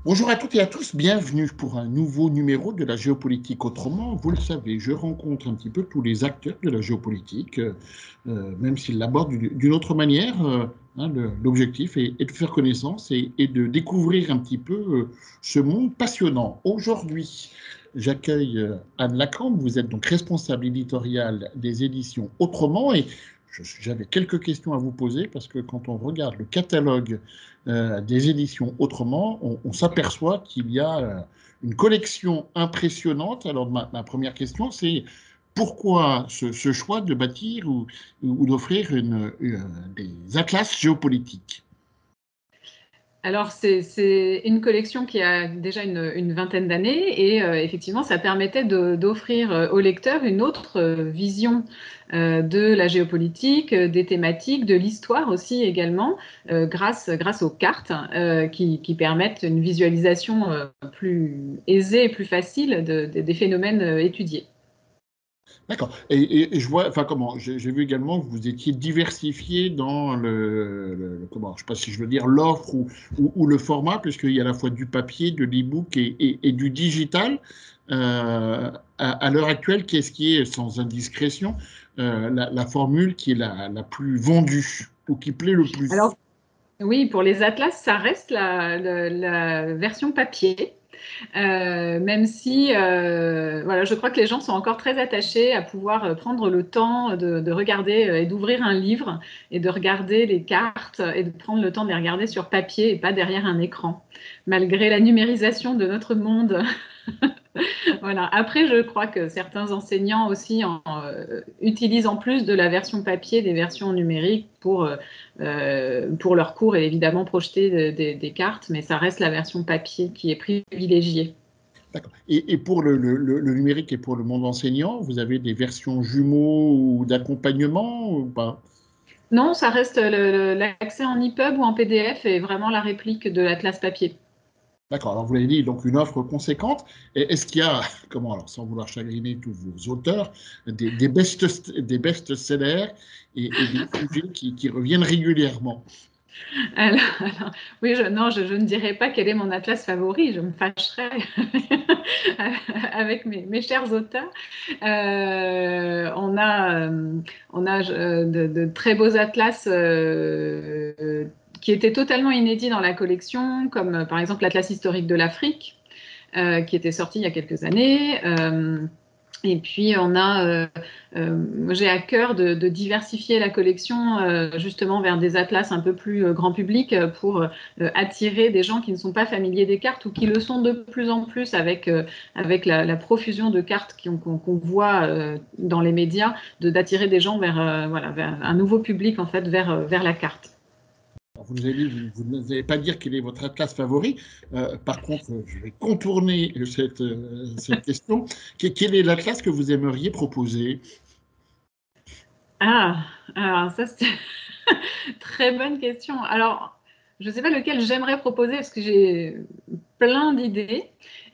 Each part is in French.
Bonjour à toutes et à tous, bienvenue pour un nouveau numéro de la géopolitique autrement. Vous le savez, je rencontre un petit peu tous les acteurs de la géopolitique, même s'ils l'abordent d'une autre manière. L'objectif est de faire connaissance et de découvrir un petit peu ce monde passionnant. Aujourd'hui, j'accueille Anne Lacambe, vous êtes donc responsable éditoriale des éditions Autrement et j'avais quelques questions à vous poser parce que quand on regarde le catalogue des éditions Autrement, on s'aperçoit qu'il y a une collection impressionnante. Alors, ma première question, c'est pourquoi ce choix de bâtir ou d'offrir des atlas géopolitiques? Alors, c'est une collection qui a déjà une vingtaine d'années et effectivement, ça permettait d'offrir aux lecteurs une autre vision de la géopolitique, des thématiques, de l'histoire aussi également, grâce aux cartes qui permettent une visualisation plus aisée et plus facile des phénomènes étudiés. D'accord. Et je vois, enfin comment, j'ai vu également que vous étiez diversifié dans comment, je sais pas si je veux dire l'offre ou le format, puisqu'il y a à la fois du papier, de l'e-book et du digital. À l'heure actuelle, qu'est-ce qui est, sans indiscrétion, la formule qui est la plus vendue ou qui plaît le plus? Alors, oui, pour les atlas, ça reste la version papier. Même si voilà, je crois que les gens sont encore très attachés à pouvoir prendre le temps de regarder et d'ouvrir un livre et de regarder les cartes et de prendre le temps de les regarder sur papier et pas derrière un écran, malgré la numérisation de notre monde. Voilà. Après, je crois que certains enseignants aussi utilisent en plus de la version papier des versions numériques pour leurs cours et évidemment projeter des cartes, mais ça reste la version papier qui est privilégiée. D'accord. Et pour le numérique et pour le monde enseignant, vous avez des versions jumeaux ou d'accompagnement ou pas? Non, ça reste l'accès en EPUB ou en PDF est vraiment la réplique de l'atlas papier. D'accord, alors vous l'avez dit, donc une offre conséquente. Et est-ce qu'il y a, comment, alors sans vouloir chagriner tous vos auteurs, des best-sellers et des sujets qui reviennent régulièrement? Alors, oui, non, je ne dirais pas quel est mon atlas favori, je me fâcherais avec mes chers auteurs. On a de très beaux atlas qui étaient totalement inédits dans la collection, comme par exemple l'Atlas historique de l'Afrique, qui était sorti il y a quelques années. Et puis, j'ai à cœur de diversifier la collection justement vers des atlas un peu plus grand public pour attirer des gens qui ne sont pas familiers des cartes ou qui le sont de plus en plus avec la profusion de cartes qu'on voit dans les médias, d'attirer des gens voilà, vers un nouveau public en fait, vers la carte. Alors, vous nous avez dit, vous ne n'allez pas dire quel est votre atlas favori. Par contre, je vais contourner cette question. Quel est l'atlas que vous aimeriez proposer? Ah, alors ça c'est très bonne question. Alors, je ne sais pas lequel j'aimerais proposer parce que j'ai plein d'idées.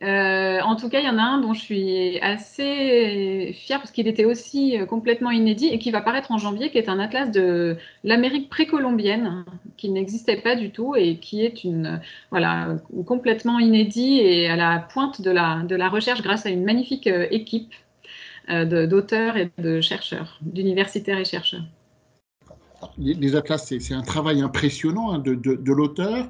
En tout cas, il y en a un dont je suis assez fière parce qu'il était aussi complètement inédit et qui va paraître en janvier, qui est un atlas de l'Amérique précolombienne qui n'existait pas du tout et qui est voilà, complètement inédit et à la pointe de la recherche grâce à une magnifique équipe d'auteurs et de chercheurs, d'universitaires et chercheurs. Les atlas, c'est un travail impressionnant hein, de l'auteur.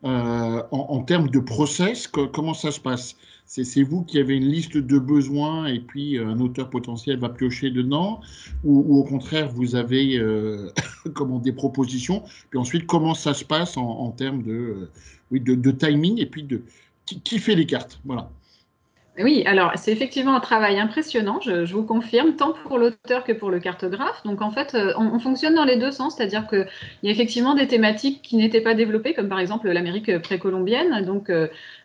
En termes de process, comment ça se passe? C'est vous qui avez une liste de besoins et puis un auteur potentiel va piocher dedans, ou au contraire, vous avez comment, des propositions, puis ensuite, comment ça se passe en termes oui, de timing et puis qui fait les cartes? Voilà. Oui, alors c'est effectivement un travail impressionnant, je vous confirme, tant pour l'auteur que pour le cartographe. Donc en fait, on fonctionne dans les deux sens, c'est-à-dire qu'il y a effectivement des thématiques qui n'étaient pas développées, comme par exemple l'Amérique précolombienne. Donc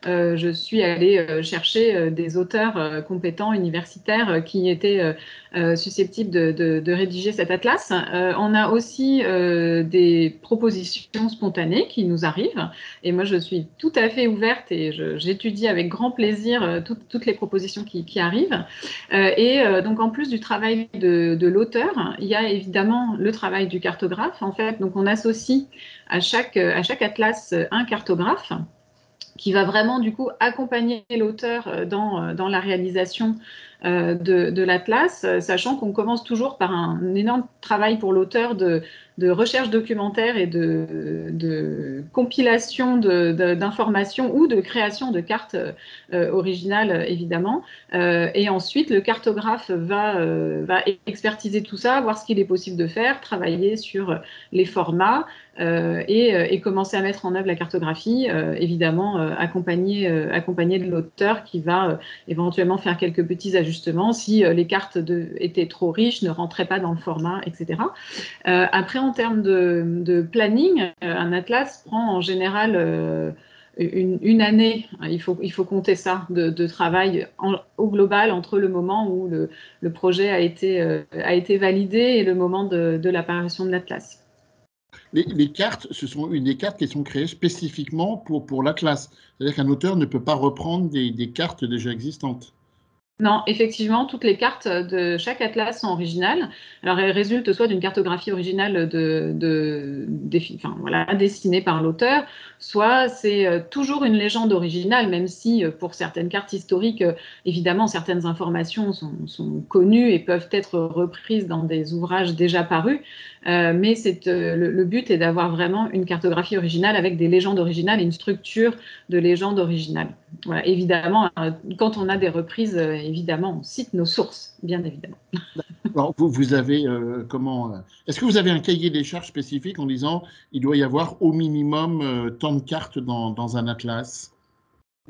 je suis allée chercher des auteurs compétents, universitaires, qui étaient susceptibles de rédiger cet atlas. On a aussi des propositions spontanées qui nous arrivent. Et moi, je suis tout à fait ouverte et j'étudie avec grand plaisir toutes les propositions qui arrivent. Donc, en plus du travail de l'auteur, il y a évidemment le travail du cartographe. En fait, donc on associe à chaque atlas un cartographe qui va vraiment du coup accompagner l'auteur dans la réalisation de l'atlas, sachant qu'on commence toujours par un énorme travail pour l'auteur de recherche documentaire et de compilation d'informations ou de création de cartes originales, évidemment. Et ensuite, le cartographe va expertiser tout ça, voir ce qu'il est possible de faire, travailler sur les formats et commencer à mettre en œuvre la cartographie, évidemment accompagné de l'auteur qui va éventuellement faire quelques petits ajustements si les cartes étaient trop riches, ne rentraient pas dans le format, etc. Après, en termes de planning, un atlas prend en général une année, il faut compter ça, de travail au global entre le moment où le projet a été validé et le moment de l'apparition de l'atlas. Les cartes, ce sont des cartes qui sont créées spécifiquement pour l'atlas. C'est-à-dire qu'un auteur ne peut pas reprendre des cartes déjà existantes. Non, effectivement, toutes les cartes de chaque atlas sont originales. Alors, elles résultent soit d'une cartographie originale dessinée par l'auteur, soit c'est toujours une légende originale, même si pour certaines cartes historiques, évidemment, certaines informations sont connues et peuvent être reprises dans des ouvrages déjà parus. Mais le but est d'avoir vraiment une cartographie originale avec des légendes originales et une structure de légende originale. Voilà, évidemment, quand on a des reprises, évidemment, on cite nos sources, bien évidemment. Alors, vous avez est-ce que vous avez un cahier des charges spécifique en disant il doit y avoir au minimum tant de cartes dans un atlas?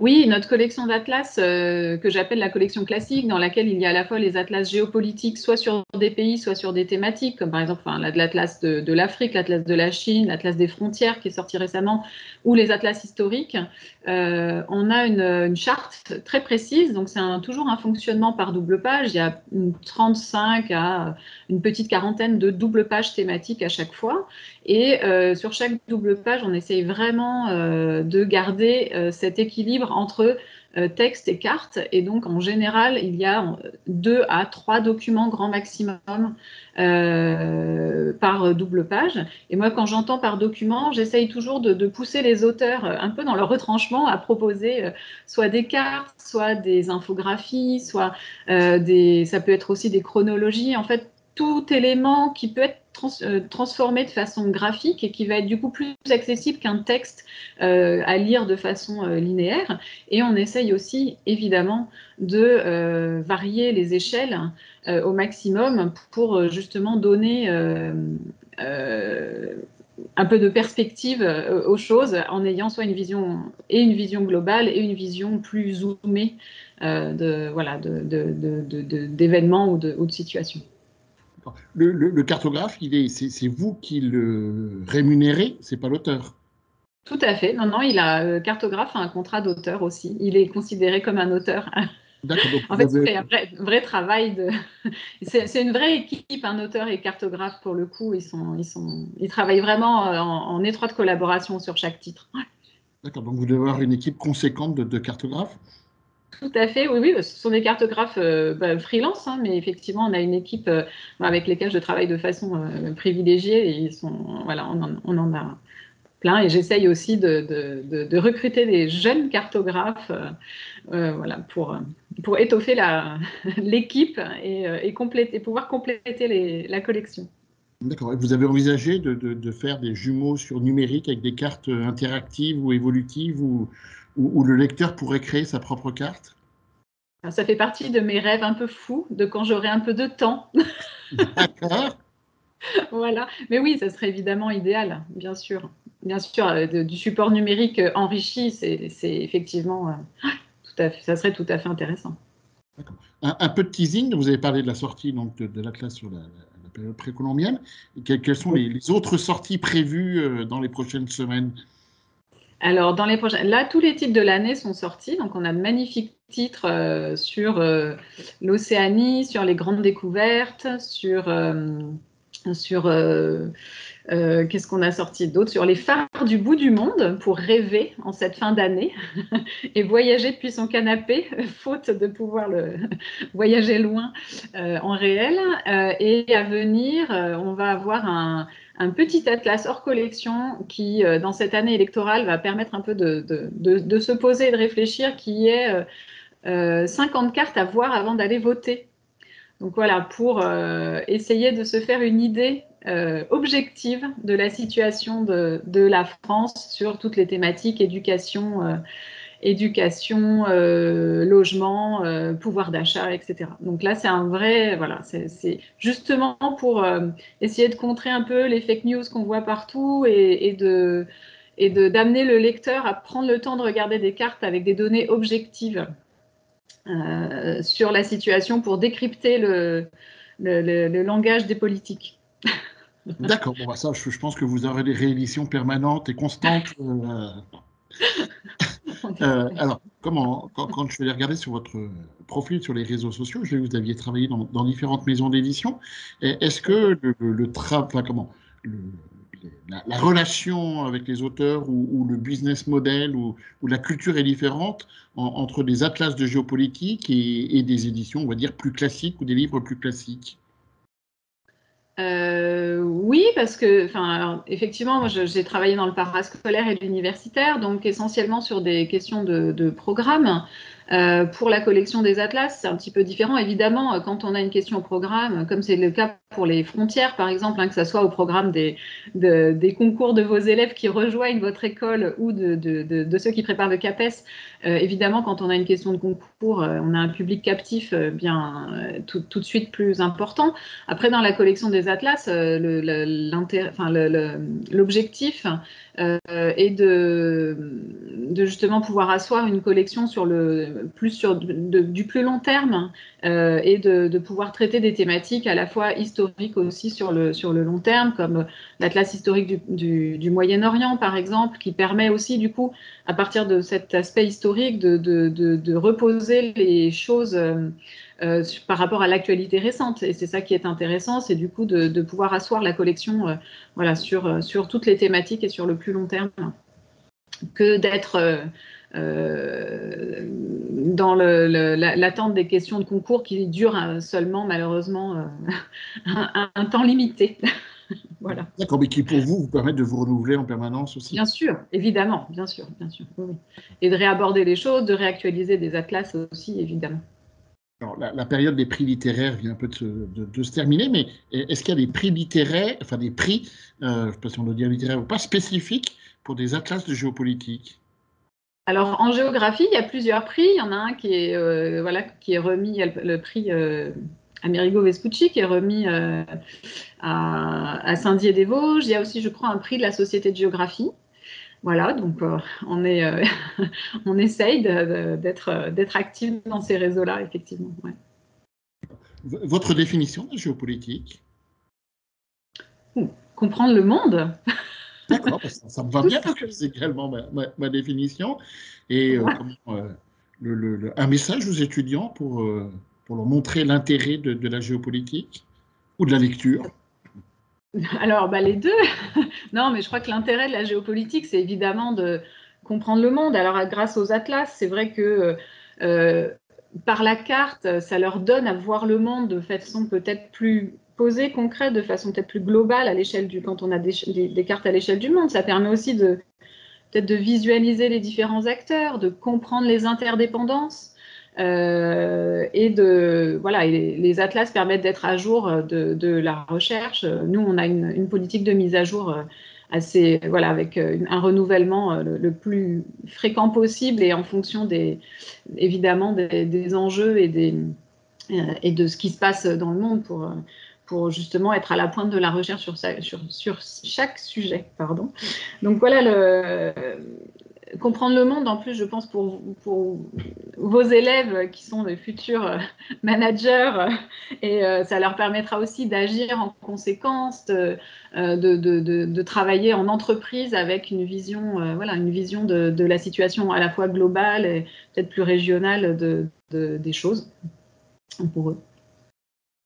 Oui, notre collection d'atlas, que j'appelle la collection classique, dans laquelle il y a à la fois les atlas géopolitiques, soit sur des pays, soit sur des thématiques, comme par exemple l'atlas de l'Afrique, l'atlas de la Chine, l'atlas des frontières qui est sorti récemment, ou les atlas historiques. On a une charte très précise, donc c'est toujours un fonctionnement par double page. Il y a 35 à une petite quarantaine de double pages thématiques à chaque fois. Et sur chaque double page, on essaye vraiment de garder cet équilibre entre texte et carte. Et donc, en général, il y a 2 à 3 documents grand maximum par double page. Et moi, quand j'entends par document, j'essaye toujours de pousser les auteurs un peu dans leur retranchement à proposer soit des cartes, soit des infographies, soit ça peut être aussi des chronologies. En fait, tout élément qui peut être transformé de façon graphique et qui va être du coup plus accessible qu'un texte à lire de façon linéaire. Et on essaye aussi, évidemment, de varier les échelles au maximum pour justement donner un peu de perspective aux choses en ayant soit une vision globale et une vision plus zoomée d'événements ou de situations. Le cartographe, c'est vous qui le rémunérez, c'est pas l'auteur. Tout à fait. Non, le cartographe a un contrat d'auteur aussi. Il est considéré comme un auteur. D'accord. Donc En vous fait, avez... c'est un vrai travail c'est une vraie équipe, un auteur et cartographe pour le coup. Ils travaillent vraiment en étroite collaboration sur chaque titre. D'accord. Donc vous devez avoir une équipe conséquente de cartographes. Tout à fait, oui, ce sont des cartographes freelance, hein, mais effectivement, on a une équipe avec lesquelles je travaille de façon privilégiée et voilà, on en a plein. Et j'essaye aussi de recruter des jeunes cartographes voilà, pour étoffer l'équipe et pouvoir compléter la collection. D'accord. Et vous avez envisagé de faire des jumeaux sur numérique avec des cartes interactives ou évolutives où le lecteur pourrait créer sa propre carte? Alors, ça fait partie de mes rêves un peu fous, de quand j'aurai un peu de temps. D'accord. Voilà. Mais oui, ça serait évidemment idéal, bien sûr. Bien sûr, du support numérique enrichi, c'est effectivement ça serait tout à fait intéressant. Un peu de teasing, vous avez parlé de la sortie donc, de l'Atlas sur la période précolombienne. Quelles sont les autres sorties prévues dans les prochaines semaines? Alors, là, tous les titres de l'année sont sortis. Donc, on a de magnifiques titres sur l'Océanie, sur les grandes découvertes, sur qu'est-ce qu'on a sorti d'autre? Sur les phares du bout du monde pour rêver en cette fin d'année et voyager depuis son canapé, faute de pouvoir voyager loin en réel. Et à venir, on va avoir un un petit atlas hors collection qui, dans cette année électorale, va permettre un peu de se poser et de réfléchir, qui est 50 cartes à voir avant d'aller voter. Donc voilà, pour essayer de se faire une idée objective de la situation de la France sur toutes les thématiques éducation, logement, pouvoir d'achat, etc. Donc là, c'est un vrai, voilà, c'est justement pour essayer de contrer un peu les fake news qu'on voit partout et d'amener le lecteur à prendre le temps de regarder des cartes avec des données objectives sur la situation pour décrypter le langage des politiques. D'accord, bon, bah ça, je pense que vous aurez des rééditions permanentes et constantes. Alors, quand je vais regarder sur votre profil sur les réseaux sociaux, je vais vous aviez travaillé dans différentes maisons d'édition. Est-ce que la relation avec les auteurs ou le business model ou la culture est différente entre des atlas de géopolitique et des éditions, on va dire, plus classiques ou des livres plus classiques? Oui, parce que, alors, effectivement, moi, j'ai travaillé dans le parascolaire et l'universitaire, donc essentiellement sur des questions de programme. Pour la collection des atlas, c'est un petit peu différent. Évidemment, quand on a une question au programme, comme c'est le cas pour les frontières, par exemple, que ce soit au programme des concours de vos élèves qui rejoignent votre école ou de ceux qui préparent le CAPES, évidemment, quand on a une question de concours, on a un public captif tout de suite plus important. Après, dans la collection des atlas, l'objectif est de justement pouvoir asseoir une collection sur du plus long terme et de pouvoir traiter des thématiques à la fois historiques aussi sur le long terme, comme l'atlas historique du Moyen-Orient, par exemple, qui permet aussi, du coup, à partir de cet aspect historique, de reposer les choses par rapport à l'actualité récente. Et c'est ça qui est intéressant, c'est du coup de pouvoir asseoir la collection voilà, sur toutes les thématiques et sur le plus long terme, que d'être dans l'attente des questions de concours qui durent seulement, malheureusement, un temps limité. Voilà. D'accord, mais qui pour vous permettent de vous renouveler en permanence aussi. Bien sûr, évidemment, bien sûr, bien sûr. Oui. Et de réaborder les choses, de réactualiser des atlas aussi, évidemment. Alors, la période des prix littéraires vient un peu de se terminer, mais est-ce qu'il y a des prix littéraires, enfin des prix, je ne sais pas si on doit dire littéraires ou pas, spécifiques pour des atlas de géopolitique? Alors, en géographie, il y a plusieurs prix. Il y en a un qui est, voilà, qui est remis, il y a le prix Amerigo Vespucci qui est remis à Saint-Dié-des-Vosges. Il y a aussi, je crois, un prix de la Société de géographie. Voilà, donc on essaye d'être actif dans ces réseaux-là, effectivement. Ouais. Votre définition de géopolitique? Comprendre le monde. D'accord, ça me va bien parce que c'est également ma définition. Et un message aux étudiants pour leur montrer l'intérêt de la géopolitique ou de la lecture? Alors, les deux. Non, mais je crois que l'intérêt de la géopolitique, c'est évidemment de comprendre le monde. Alors, grâce aux atlas, c'est vrai que par la carte, ça leur donne à voir le monde de façon peut-être plus posée, concrète, de façon peut-être plus globale à l'échelle quand on a des cartes à l'échelle du monde. Ça permet aussi peut-être de visualiser les différents acteurs, de comprendre les interdépendances. Et les atlas permettent d'être à jour de la recherche. Nous, on a une politique de mise à jour assez, voilà, avec un renouvellement le plus fréquent possible et en fonction évidemment des enjeux et de ce qui se passe dans le monde pour justement être à la pointe de la recherche sur chaque sujet. Pardon. Donc voilà, comprendre le monde, en plus, je pense, pour vos élèves qui sont des futurs managers, et ça leur permettra aussi d'agir en conséquence, de travailler en entreprise avec une vision, une vision de la situation à la fois globale et peut-être plus régionale des choses pour eux.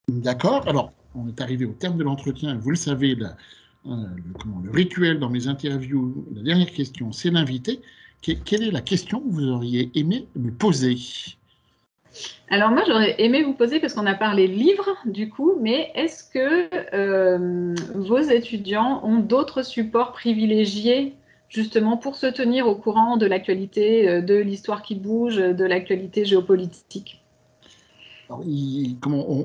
D'accord. Alors, on est arrivé au terme de l'entretien. Vous le savez, le rituel dans mes interviews, la dernière question, c'est l'invité. Quelle est la question que vous auriez aimé me poser? Alors moi, j'aurais aimé vous poser, parce qu'on a parlé livres du coup, mais est-ce que vos étudiants ont d'autres supports privilégiés justement pour se tenir au courant de l'actualité, de l'histoire qui bouge, de l'actualité géopolitique? Alors,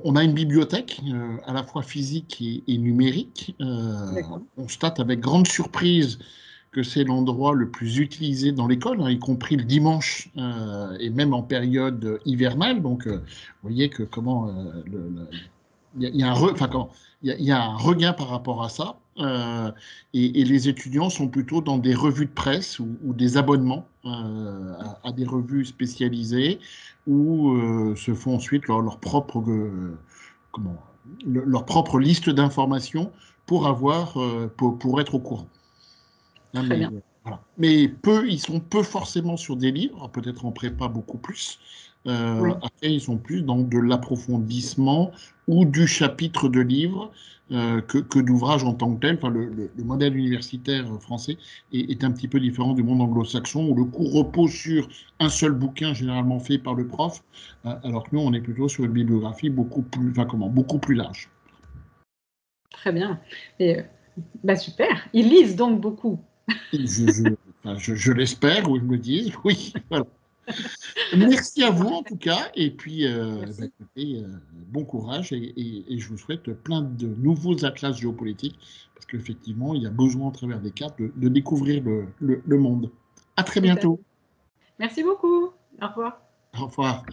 on a une bibliothèque à la fois physique et numérique. D'accord. On constate avec grande surprise que c'est l'endroit le plus utilisé dans l'école, hein, y compris le dimanche et même en période hivernale. Donc, vous voyez que comment il y a un enfin, il y a un regain par rapport à ça. Et les étudiants sont plutôt dans des revues de presse ou des abonnements à des revues spécialisées où se font ensuite leur propre, comment, leur propre liste d'informations pour avoir, pour être au courant. Hein, Très mais, bien. voilà. Mais peu, ils sont peu forcément sur des livres, peut-être en prépa beaucoup plus. Oui. Après, ils sont plus dans de l'approfondissement ou du chapitre de livre que d'ouvrages en tant que tel. Enfin, le modèle universitaire français est un petit peu différent du monde anglo-saxon où le cours repose sur un seul bouquin généralement fait par le prof, alors que nous, on est plutôt sur une bibliographie beaucoup plus, enfin, beaucoup plus large. Très bien. Et, bah super. Ils lisent donc beaucoup. Et enfin, je l'espère, ou ils me disent, oui, voilà. Merci à vous en tout cas, et puis bah, Merci. écoutez, bon courage et je vous souhaite plein de nouveaux atlas géopolitiques parce qu'effectivement, il y a besoin, à travers des cartes, de découvrir le monde. À très Tout à bientôt. fait. Merci beaucoup. Au revoir. Au revoir.